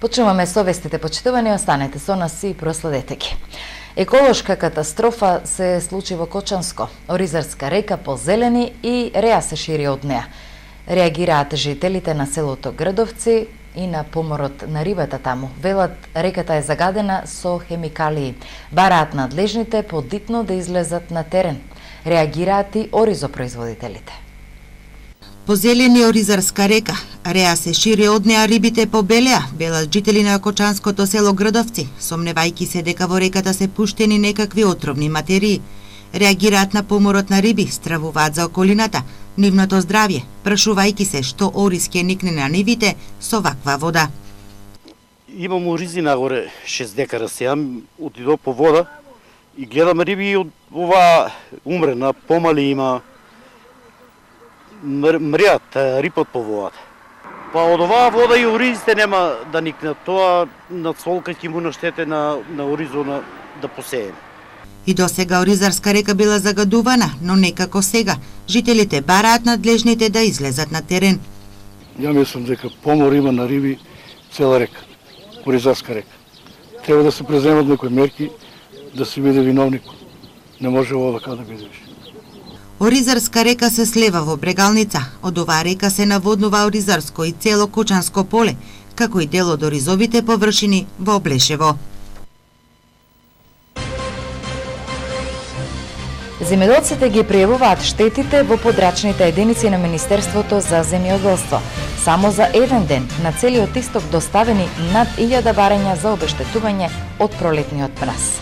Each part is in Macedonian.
Почнуваме со вестите, почитувани, останете со нас и проследете ги. Еколошка катастрофа се случи во Кочанско. Оризарска река позелени и реа се шири од неа. Реагираат жителите на селото Градовци и на поморот на рибата таму. Велат, реката е загадена со хемикалии. Бараат надлежните подитно да излезат на терен. Реагираат и оризопроизводителите. Позелени Оризарска река, реа се шири од неа, рибите побелеа, велат жители на Кочанското село Градовци, сомневајки се дека во реката се пуштени некакви отровни материи. Реагираат на поморот на риби, стравуваат за околината, нивното здравје, прашувајки се што ориз ќе никне на нивите со ваква вода. Имам оризи нагоре 6 декара сега, отидов по вода и гледам риби од ова умрена, помали има, мриат, рипот по водата. Па од оваа вода и оризите нема да никнат, тоа на солка ќе му наштете на оризо да посееме. И до сега Оризарска река била загадувана, но некако сега жителите бараат надлежните да излезат на терен. Ја мислам дека помор има на риби цела река, Оризарска река. Треба да се преземат некои мерки, да се биде виновник. Не може ово така да биде више. Оризарска река се слева во Брегалница. Од оваа река се наводнува Оризарско и цело Кочанско поле, како и дел од оризовите површини во Облешево. Земјоделците ги пријавуваат штетите во подрачните единици на Министерството за земјоделство. Само за еден ден на целиот исток доставени над 1000 барања за обештетување од пролетниот мраз.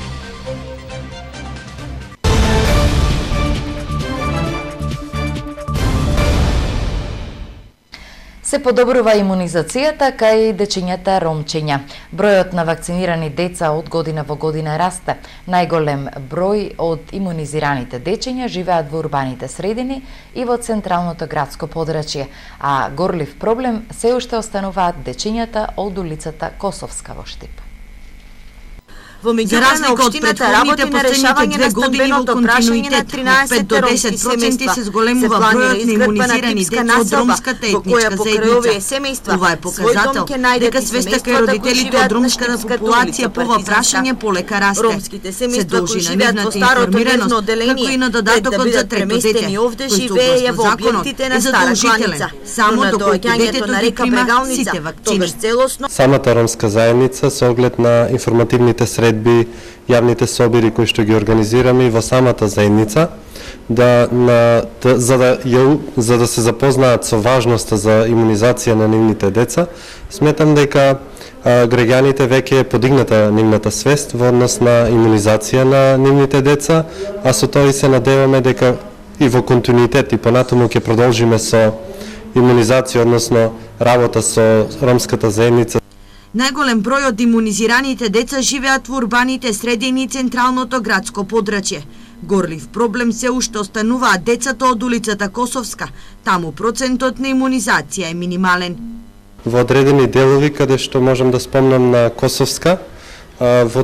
Се подобрува имунизацијата кај дечињата ромчиња. Бројот на вакцинирани деца од година во година расте. Најголем број од имунизираните дечиња живеат во урбаните средини и во централното градско подрачје, а горлив проблем се уште остануваат дечињата од улицата Косовска во Штип. Во меѓувреме општината работи на решавање на стамбеното прашање на 13 ромски семејства. Се зголемува бројот на имунизирани деца од ромската етничка заедница. Ова е показател дека свеста кај родителите од ромската популација по ова прашање полека расте. Ромските семејства кои живеат во старото дневно оделение, како и на додатокот за трето дете, овде живееја во објектите на Стара кланица. Само доколку детето на река Брегалница, тогаш целосно. Самата ромска заедница со оглед на информативните средби, јавните собири кои што ги организираме и во самата заедница, за да се запознаат со важноста за имунизација на нивните деца, сметам дека граѓаните веќе е подигната нивната свест во однос на имунизација на нивните деца, а со тоа и се надеваме дека и во континуитет и понатаму ќе продолжиме со имунизација, односно работа со ромската заедница. Најголем број од имунизираните деца живеат во урбаните средини и централното градско подрачје. Горлив проблем се уште остануваат децата од улицата Косовска. Таму процентот на имунизација е минимален. Во одредени делови, каде што можам да спомнам на Косовска, во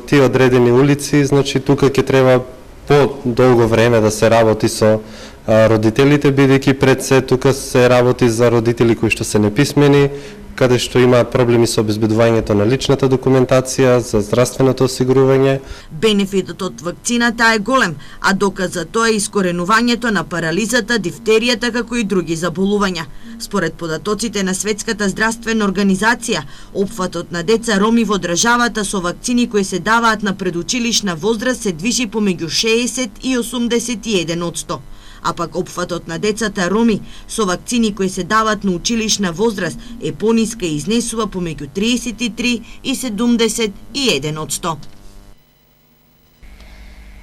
тие одредени улици, значи тука ќе треба по-долго време да се работи со родителите, бидејќи пред се тука се работи за родители кои што се неписмени, каде што имаат проблеми со обезбедувањето на личната документација, за здравственото осигурување. Бенефитот од вакцината е голем, а доказ за тоа е искоренувањето на парализата, дифтеријата, како и други заболувања. Според податоците на Светската здравствена организација, опфатот на деца роми во државата со вакцини кои се даваат на предучилишна возраст се движи помеѓу 60 и 81%. А пак опфатот на децата роми со вакцини кои се дават на училишна возраст е пониска и изнесува помеѓу 33 и 71%.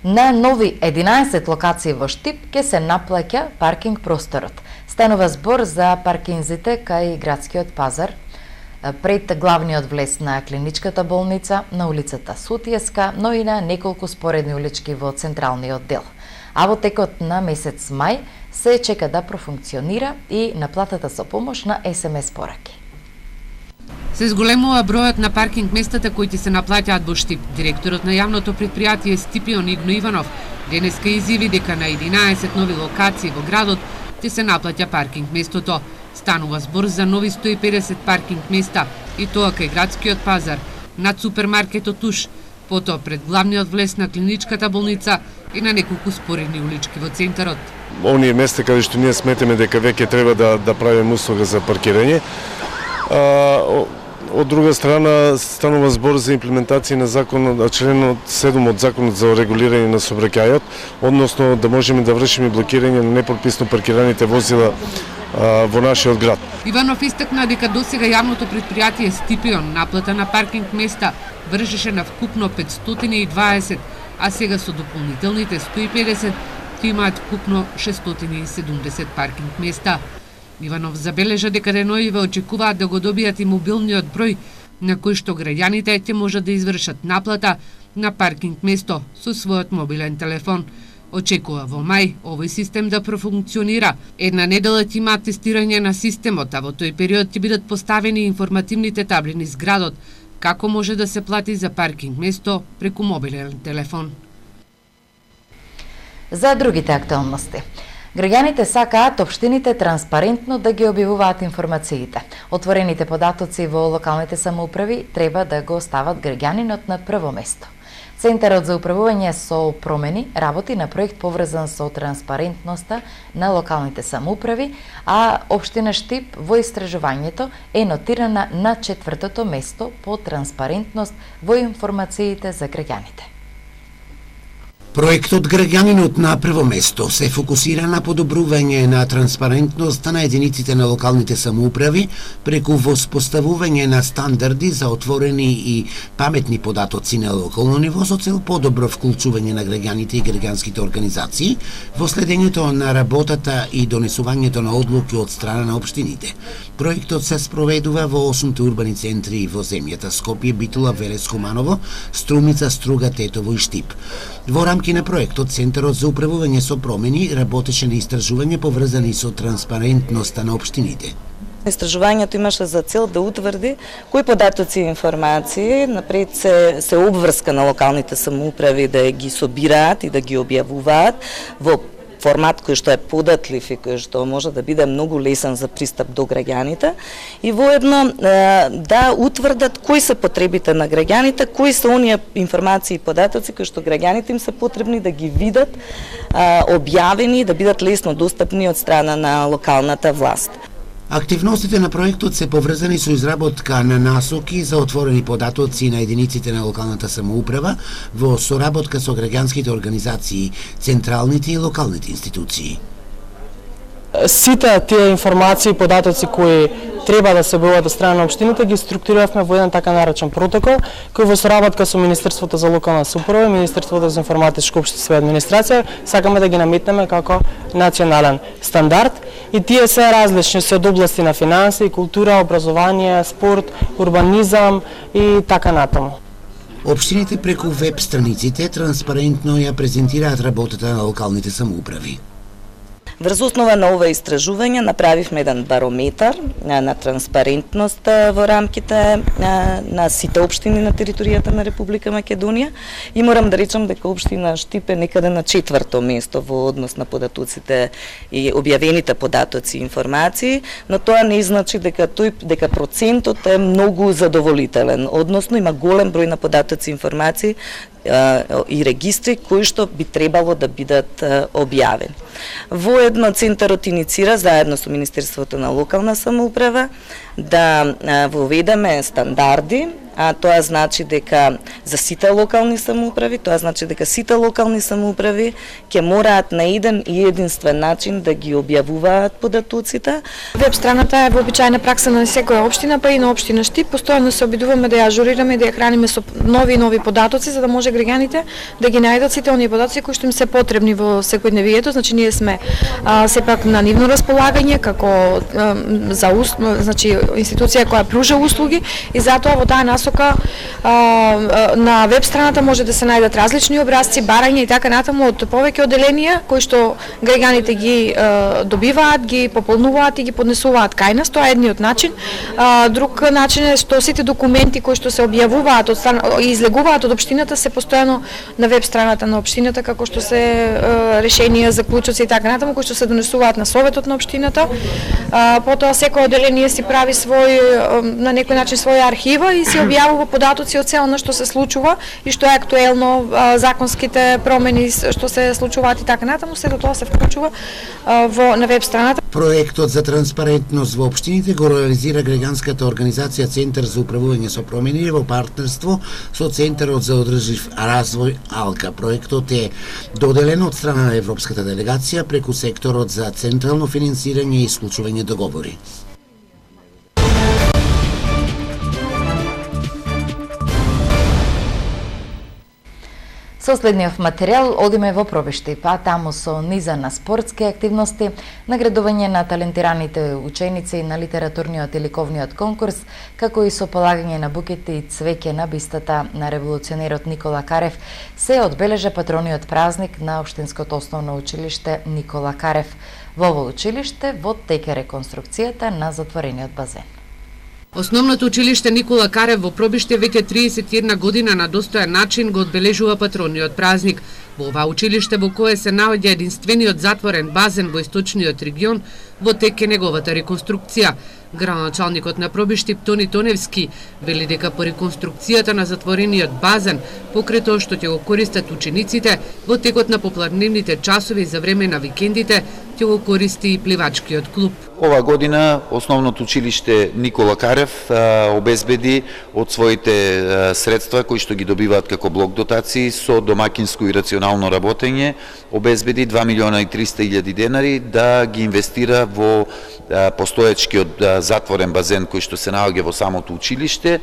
На нови 11 локации во Штип ќе се наплаќа паркинг просторот. Станува збор за паркинзите кај градскиот пазар, пред главниот влез на клиничката болница, на улицата Сутиеска, но и на неколку споредни улички во централниот дел. А во текот на месец мај се чека да профункционира и наплатата со помош на СМС пораки. Се зголемува бројот на паркинг местата кои ќе се наплаќаат во Штип. Директорот на јавното предпријатие Стипион Игно Иванов денеска изјави дека на 11 нови локации во градот ќе се наплаќа паркинг местото. Станува збор за нови 150 паркинг места и тоа кај градскиот пазар, над супермаркетот Уш, потоа пред главниот влез на клиничката болница и на неколку споредни улички во центарот. Оние места каде што ние сметаме дека веќе треба да правиме услуга за паркирање. Од друга страна, станува збор за имплементација на законот, членот 7 од законот за регулирање на сообраќајот, односно да можеме да вршиме блокирање на непрописно паркираните возила во нашиот град. Иванов истакна дека досега јавното претпријатие Стипион наплата на паркинг места вршеше на вкупно 520, а сега со дополнителните 150 ќе имаат вкупно 670 паркинг места. Иванов забележа дека деноиве очекуваат да го добијат и мобилниот број на кој што граѓаните ќе можат да извршат наплата на паркинг место со својот мобилен телефон. Очекува во мај овој систем да профункционира. Една недела ќе има тестирање на системот, а во тој период ќе бидат поставени информативните табли низ градот, како може да се плати за паркинг место преку мобилен телефон. За другите актуалности. Граѓаните сакаат општините транспарентно да ги објавуваат информациите. Отворените податоци во локалните самоуправи треба да го стават граѓанинот на прво место. Центарот за управување со промени работи на проект поврзан со транспарентноста на локалните самоуправи, а општина Штип во истражувањето е нотирана на 4-то место по транспарентност во информациите за граѓаните. Проектот Граѓанинот на прво место се фокусира на подобрување на транспарентноста на единиците на локалните самоуправи преку воспоставување на стандарди за отворени и паметни податоци на локално ниво со цел подобро вклучување на граѓаните и граѓанските организации во следењето на работата и донесувањето на одлуки од страна на општините. Проектот се спроведува во 8 урбани центри во земјата: Скопје, Битола, Велес, Куманово, Струмица, Струга, Тетово и Штип. Во рамки на проектот, Центарот за управување со промени работеше на истражување поврзани со транспарентноста на општините. Истражувањето имаше за цел да утврди кои податоци и информации напред се обврска на локалните самоуправи да ги собираат и да ги објавуваат во формат кој што е податлив и кој што може да биде многу лесен за пристап до граѓаните и воедно да утврдат кои се потребите на граѓаните, кои се оние информации и податоци кои што граѓаните им се потребни да ги видат објавени, да бидат лесно достапни од страна на локалната власт. Активностите на проектот се поврзани со изработка на насоки за отворени податоци на единиците на локалната самоуправа во соработка со граѓанските организации, централните и локалните институции. Сите тие информации и податоци кои треба да се објавуваат од страна на општините ги структуриравме во еден така наречен протокол кој во соработка со Министерството за локална самоуправа и Министерството за информатичко општество и администрација сакаме да ги наметнеме како национален стандард и тие се различни, се од области на финанси, култура, образование, спорт, урбанизам и така натаму. Општините преку веб страниците транспарентно ја презентираат работата на локалните самоуправи. Врз основа на ова истражување направивме еден барометар на транспарентност во рамките на сите општини на територијата на Република Македонија и морам да речам дека општина Штип е некаде на 4-то место во однос на податоците и објавените податоци и информации, но тоа не значи дека процентот е многу задоволителен, односно има голем број на податоци и информации и регистри кои што би требало да бидат објавени. Воедно Центарот иницира заедно со Министерството на локална самоуправа да воведеме стандарди, а тоа значи дека за сите локални самоуправи, тоа значи дека сите локални самоуправи ќе мораат на еден и единствен начин да ги објавуваат податоците. Веб страната е вообичаена пракса на секоја општина, па и на општина Штип. Постојано се обидуваме да ја ажурираме и да ја храниме со нови и нови податоци за да може граѓаните да ги најдат сите оние податоци кои што им се потребни во секојдневието. Значи ние сме сепак на нивно располагање како за значи институција која пружа услуги и затоа во таа насока посока. На веб страната може да се најдат различни образци, барања и така натаму од повеќе оделенија кои што граѓаните ги добиваат, ги пополнуваат и ги поднесуваат кај нас. Тоа е едниот начин. Друг начин е што сите документи кои што се објавуваат и излегуваат од општината се постојано на веб страната на општината, како што се решенија, заклучоци и така натаму кои што се донесуваат на советот на општината. Потоа секој оделение си прави на некој начин своја архива и си објавува податоци од се она што се случува и што е актуелно, законските промени што се случуваат и така натаму, сето тоа се вклучува на веб страната. Проектот за транспарентност во општините го реализира граѓанската организација Центар за управување со промени во партнерство со Центарот за одржив развој АЛКА. Проектот е доделен од страна на Европската делегација преку секторот за централно финансирање и исклучување договори. Со следниот материјал одиме во Пробишти, па таму со низа на спортски активности, наградување на талентираните ученици на литературниот и ликовниот конкурс, како и со полагање на букети и цвеќе на бистата на револуционерот Никола Карев, се одбележа патрониот празник на Општинското основно училиште Никола Карев. Во ово училиште во тек е реконструкцијата на затворениот базен. Основното училиште Никола Карев во Пробиште веќе 31 година на достојан начин го одбележува патрониот празник. Во ова училиште во кое се наоѓа единствениот затворен базен во источниот регион, во тек е неговата реконструкција. Градоначалникот на Пробишти Тони Тоневски вели дека по реконструкцијата на затворениот базен, покрај тоа што ќе го користат учениците во текот на попладневните часови за време на викендите, ќе го користи и пливачкиот клуб. Ова година основното училиште Никола Карев обезбеди од своите средства кои што ги добиваат како блок дотации со домакинско и рационално работење, обезбеди 2.300.000 денари да ги инвестира во постоечкиот затворен базен кој што се наоѓа во самото училиште,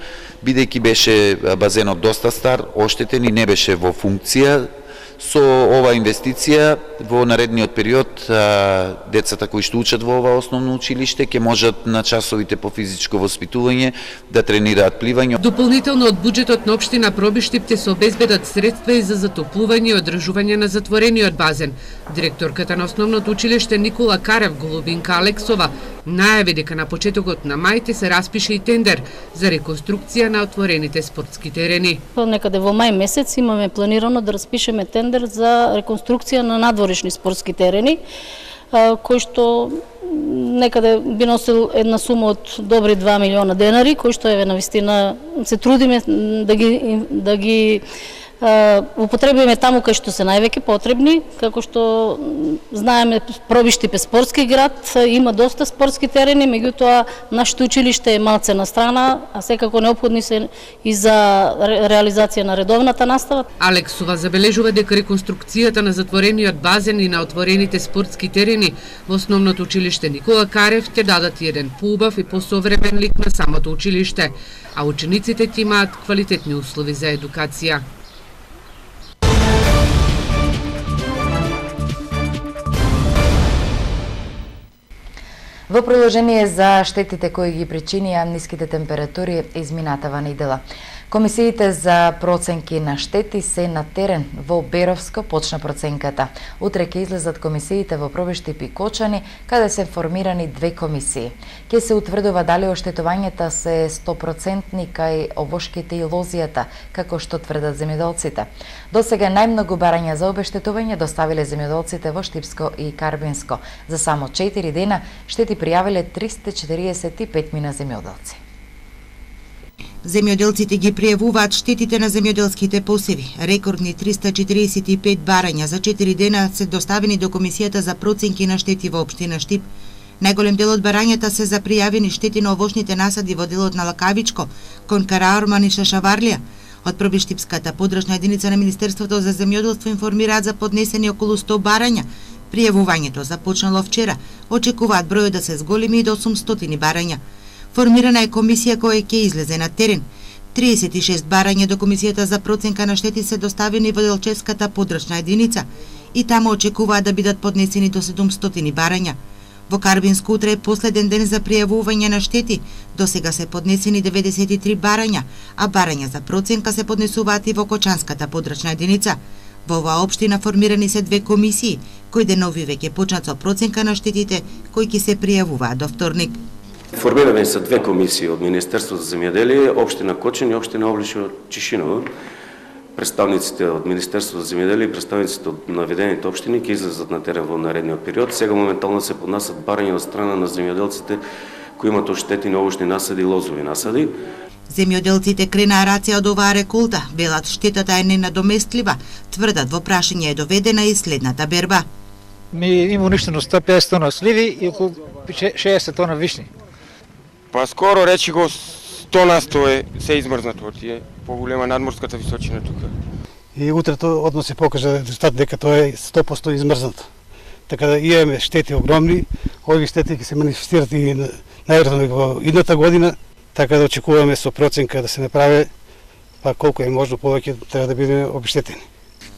бидејќи беше базенот доста стар, оштетен и не беше во функција. Со ова инвестиција во наредниот период децата кои што учат во ова основно училиште ќе можат на часовите по физичко воспитување да тренираат пливање. Дополнително од буџетот на општина Пробишти ќе се обезбедат средства и за затоплување и одржување на затворениот базен. Директорката на основното училиште Никола Карев Голубинка Алексова најави дека на почетокот на мај ќе се распише и тендер за реконструкција на отворените спортски терени. Некаде во мај месец имаме планирано да распишеме тендер за реконструкција на надворешни спортски терени, кој што некаде би носил една сума од добри 2 милиона денари, кој што е навистина се трудиме да ги употребиме таму кај што се највеќе потребни, како што знаеме Пробишти е спортски град, има доста спортски терени, меѓутоа нашето училиште е малце на страна, а секако неопходни се и за реализација на редовната настава. Алексова забележува дека реконструкцијата на затворениот базен и на отворените спортски терени во основното училиште Никола Карев ќе дадат еден поубав и посовремен лик на самото училиште, а учениците ќе имаат квалитетни услови за едукација. Во приложение за штетите кои ги причинија ниските температури изминатава недела, комисиите за проценки на штети се на терен. Во Беровско почна проценката. Утре ќе излезат комисиите во Пробишти и Кочани, каде се формирани 2 комисии. Ќе се утврдува дали оштетувањата се 100% кај овошките и лозијата, како што тврдат земјоделците. Досега најмногу барања за обештетување доставиле земјоделците во Штипско и Карбинско. За само 4 дена штети пријавиле 345 мина земјоделци. Земјоделците ги пријавуваат штетите на земјоделските посеви. Рекордни 345 барања за 4 дена се доставени до Комисијата за проценки на штети во општина Штип. Најголем дел од барањата се за пријавени штети на овошните насади во делот на Лакавичко, кон Караорман и Шашаварлија. Од Пробиштипската подрачна единица на Министерството за земјоделство информираат за поднесени околу 100 барања. Пријавувањето започнало вчера, очекуваат бројот да се зголеми и до 800 барања. Формирана е комисија која ќе излезе на терен. 36 барања до Комисијата за проценка на штети се доставени во Делчевската подрачна единица и таму очекуваат да бидат поднесени до 700 барања. Во Карбинско утре е последен ден за пријавување на штети. До сега се поднесени 93 барања, а барања за проценка се поднесуваат и во Кочанската подрачна единица. Во оваа општина формирани се 2 комисии, кои денови веќе почнат со проценка на штетите кои ќе се пријавуваат до вторник. Формирани се 2 комисии од Министерството за земјоделие, општина Кочан и општина Облишово Чишиново. Представниците од Министерството за земјоделие и представниците од наведените општини ќе излезат на терен во наредниот период. Сега моментално се поднасат барања од страна на земјоделците кои имаат оштетени овошни насади и лозови насади. Земјоделците кренаа рација од оваа реколта, велат штетата е ненадоместлива, тврдат во прашање е доведена и следната берба. Ми има уништено 150 тона сливи и околу 60 тона вишни. Па скоро речи го 100 на 100 се измрзнато, тие поголема надморската височина тука. И утрето одно се покажа дека тоа е 100% измрзнато. Така да имаме штети огромни, овие штети ќе се манифестират и најверојатно во идната година, така да очекуваме со проценка да се направи, па колку е можно повеќе треба да бидеме обештетени.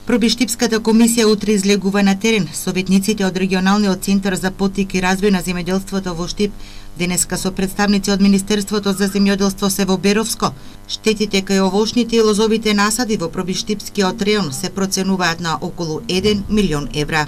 Пробиштипската комисија утре излегува на терен. Советниците од регионалниот центар за поттик и развој на земјоделството во Штип денеска со представници од Министерството за земјоделство се во Беровско. Штетите кај овошните и лозовите насади во Пробиштипскиот реон се проценуваат на околу 1 милион евра.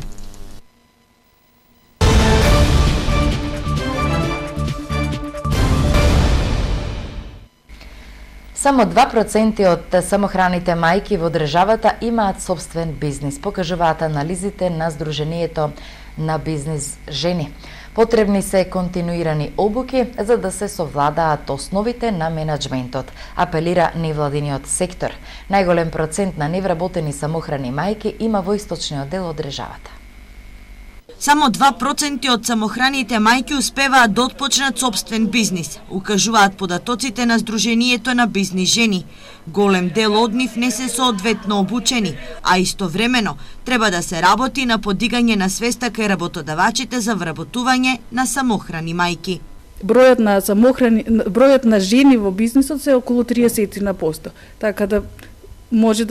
Само 2% од самохраните мајки во државата имаат собствен бизнис, покажуваат анализите на Сдруженијето на бизнис жени. Потребни се континуирани обуки за да се совладаат основите на менаџментот, апелира невладиниот сектор. Најголем процент на невработени самохрани мајки има во источниот дел од државата. Само 2% од самохраните мајки успеваат да отпочнат собствен бизнис, укажуваат податоците на Сдруженијето на бизнис жени. Голем дел од нив не се соодветно обучени, а истовремено треба да се работи на подигање на свеста кај работодавачите за вработување на самохрани мајки. Бројот на жени во бизнисот се околу 30%, така да може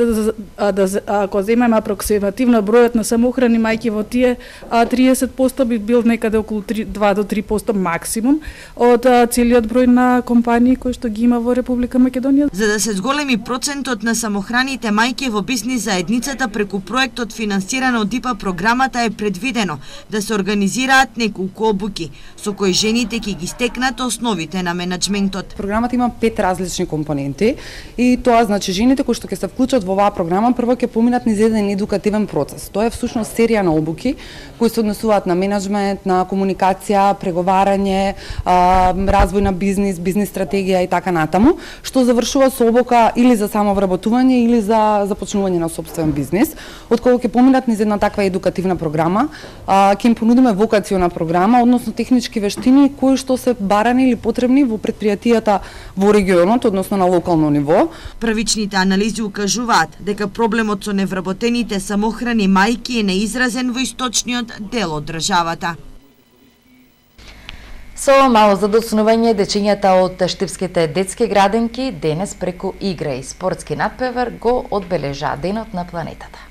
ако земеме апроксимативно бројот на самохрани мајки во тие 30% би бил некаде околу 2 до 3% максимум од целиот број на компании кои што ги има во Република Македонија. За да се зголеми процентот на самохраните мајки во бизнис заедницата преку проектот финансиран од ИПА програмата е предвидено да се организираат неколку обуки со кои жените ќе ги стекнат основите на менаџментот. Програмата има 5 различни компоненти и тоа значи жените кои што ќе се вклучат во оваа програма прво ќе поминат низ еден едукативен процес. Тоа е всушност серија на обуки кои се однесуваат на менаџмент, на комуникација, преговарање, развој на бизнис, бизнис стратегија и така натаму, што завршува со обука или за самовработување или за започнување на сопствен бизнис. Откако ќе поминат низ една таква едукативна програма, ќе им понудиме вокациона програма, односно технички вештини кои што се барани или потребни во претпријатијата во регионот, односно на локално ниво. Првичните анализи укажуваат дека проблемот со невработените самохрани мајки е неизразен во источниот дел од државата. Со мало задоцнување дечињата од штипските детски градинки денес преку игра и спортски надпревар го одбележаа денот на планетата.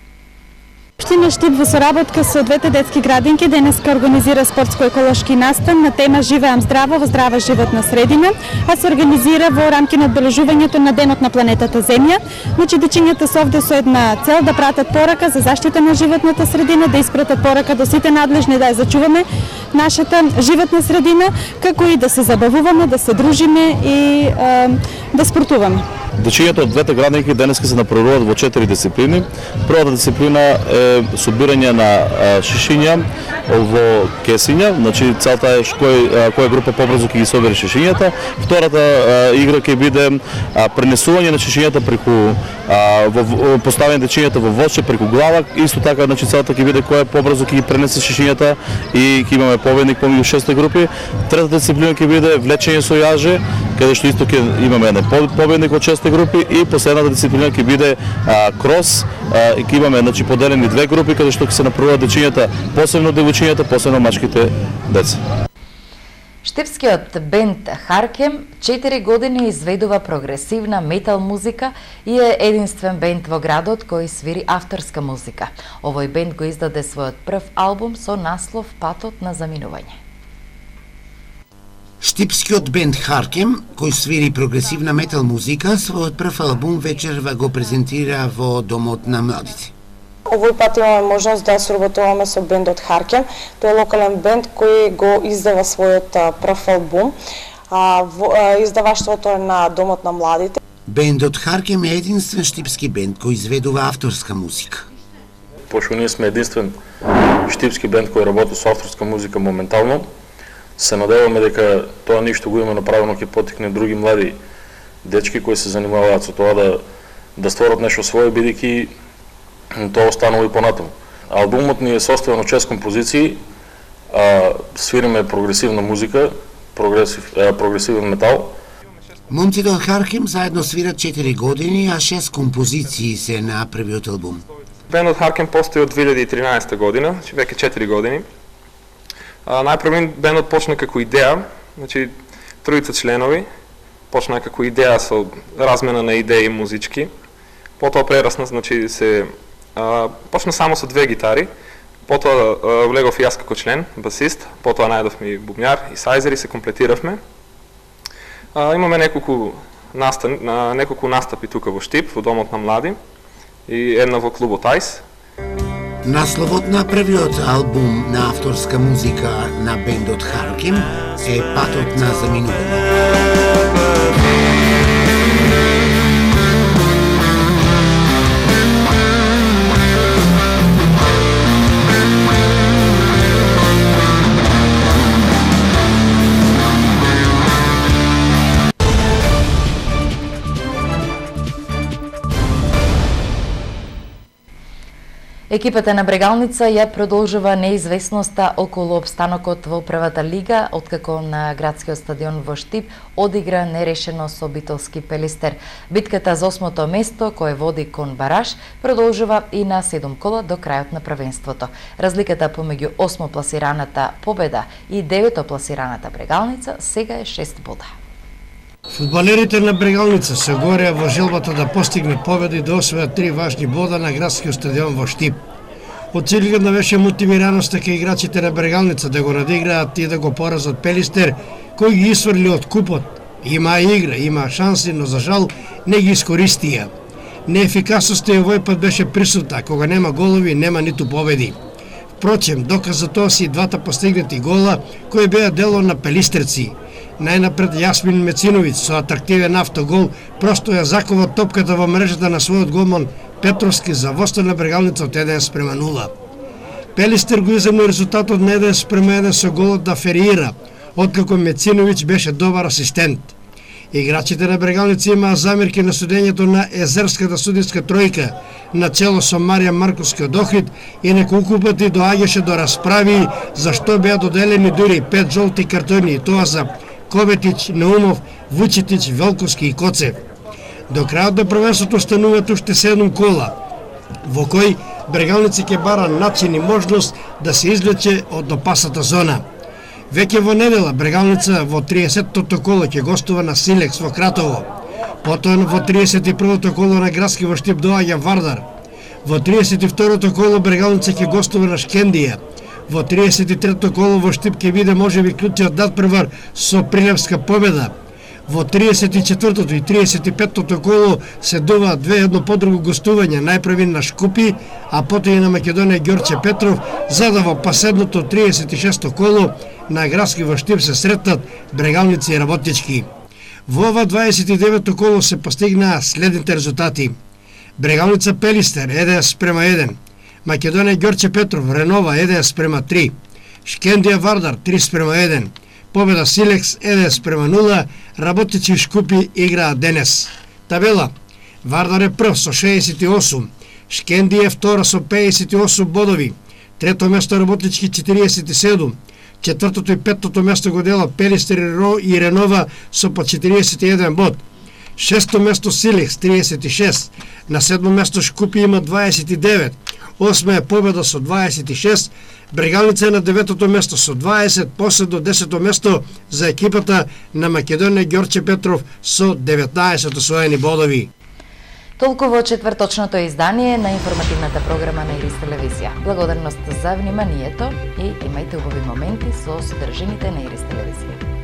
Општина Штип во соработка со двете детски градинки денеска организира спортско-еколошки настан на тема Живеам здраво во здрава животна средина, а се организира во рамки на одбележувањето на денот на планетата Земја. Значи дечињата се овде со една цел да пратат порака за заштита на животната средина, да испратат порака до сите надлежни да ја зачуваме нашата животна средина, како и да се забавуваме, да се дружиме и да спортуваме. Дечињата од двете градинки денеска се напреваруваат во 4 дисциплини. Првата дисциплина е собирање на шишиња во кесиња, значи целта е која група побрзо ќе ги собере шишињата. Втората игра ќе биде пренесување на шишињата преку поставање дечињата во воше преку глава. Исто така, значи целта ќе биде која побрзо ќе ги пренесе шишињата и ќе имаме победник помеѓу 6 групи. Третата дисциплина ќе биде влечење со јаже, каде што исто ќе имаме еден победник од 6 групи и последната дисциплина ќе биде крос и ќе имаме значи поделени 2 групи каде што ќе се напреваруваат дечињата, посебно девојчињата, посебно мачките деца. Штипскиот бенд Харкем 4 години изведува прогресивна метал музика и е единствен бенд во градот кој свири авторска музика. Овој бенд го издаде својот прв албум со наслов Патот на заминување. Штипскиот бенд Харкем, кој свири прогресивна метал музика, својот прв албум вечерва го презентира во Домот на младите. Овој пат имаме можност да соработуваме со бендот Харкем. Тој е локален бенд кој го издава својот прв албум. Издаваштвото е на Домот на младите. Бендот Харкем е единствен штипски бенд кој изведува авторска музика. Пошто ние сме единствен штипски бенд кој работи со авторска музика моментално, се надеваме дека тоа ништо го има направено ќе поттикне други млади дечки кои се занимаваат со тоа да створат нешто свое, бидејќи тоа останало и понатаму. Албумот ни е составен од 6 композиции, свириме прогресивна музика, прогресивен метал. Момците од Харкем заедно свират 4 години, а 6 композиции се на првиот албум. Бендот Харкем постои од 2013 година, значи веќе 4 години. Најпрвен бендот почна како идеја, значи тројца членови, почна како идеја со размена на идеи музички. Потоа прерасна, значи се почна само со 2 гитари, потоа влегов и јас како член, басист, потоа најдовме и бубњар и сајзер и се комплетиравме. Имаме неколку настапи тука во Штип, во Домот на млади и една во клубот Ајс. Насловот на првиот албум на авторска музика на бендот Харкем е Патот на заминување. Екипата на Брегалница ја продолжува неизвестноста околу обстанокот во првата лига, откако на градскиот стадион во Штип одигра нерешено со Битолски Пелистер. Битката за 8-то место, кое води кон бараж, продолжува и на 7 кола до крајот на првенството. Разликата помеѓу 8-то пласираната Победа и 9-то пласираната Брегалница сега е 6 бода. Фудбалерите на Брегалница се гореа во желбата да постигнат победа и да освојат 3 важни бода на градскиот стадион во Штип. Оцелигата беше мотивираноста кај играчите на Брегалница да го надиграат и да го поразат Пелистер, кој ги исфрли од купот. Има игра, има шанси, но за жал не ги искористија. Неефикасноста и овој пат беше присутна, кога нема голови, нема ниту победи. Впрочем, доказ за тоа си двата постигнати гола, кои беа дело на пелистерци. Најнапред Јасмин Мециновиќ со атрактивен автогол просто ја закова топката во мрежата на својот голман Петровски за водство на Брегалница од 1:0. Пелистер го иземна резултатот на 1:1 со голот на Фериира, откако Мециновиќ беше добар асистент. Играчите на Брегалница имаа замерки на судењето на езерската судинска тројка, на чело со Марија Марковски од Охрид, и неколку пати доаѓаше до расправи за што беа доделени дури 5 жолти картони, и тоа за Коветич, Наумов, Вучетич, Велковски и Коцев. До крајот на првенството остануваат уште 7 кола, во кој Брегалница ќе бара начин и можност да се извлече од опасната зона. Веќе во недела Брегалница во 30-тото коло ќе гостува на Силекс во Кратово. Потоа во 31-то коло на градски во Штип доаѓа Вардар. Во 32-то коло Брегалница ќе гостува на Шкендија. Во 33-то коло во Штип ќе биде можеби клучиот надпревар со Прилепска Победа. Во 34-тото и 35-тото коло се дуваат две едно по друго гостување, најпрви на Шкупи, а потоа и на Македонија Ѓорче Петров, за да во последното 36-то коло на градски во Штип се сретнат Брегалница и Работнички. Во ова 29-то коло се постигнаа следните резултати. Брегалница Пелистер 1:1, Македонија Ѓорче Петров Ренова 1:3, Шкендија Вардар 3:1, Победа Силекс 1:0, Работнички и Шкупи играат денес. Табела: Вардар е прв со 68, Шкендија е втора со 58 бодови, трето место Работнички 47, четвртото и петтото место го делат Пелистер и Ренова со по 41 бод. Шесто место Силекс 36, на седмо место Шкупи има 29, осма е Победа со 26, Брегалница е на 9-то место со 20, последно 10-то место за екипата на Македонија Ѓорче Петров со 19 освоени бодови. Толку во четврточното издание на информативната програма на Ирис телевизија. Благодарност за вниманието и имајте убави моменти со содржините на Ирис телевизија.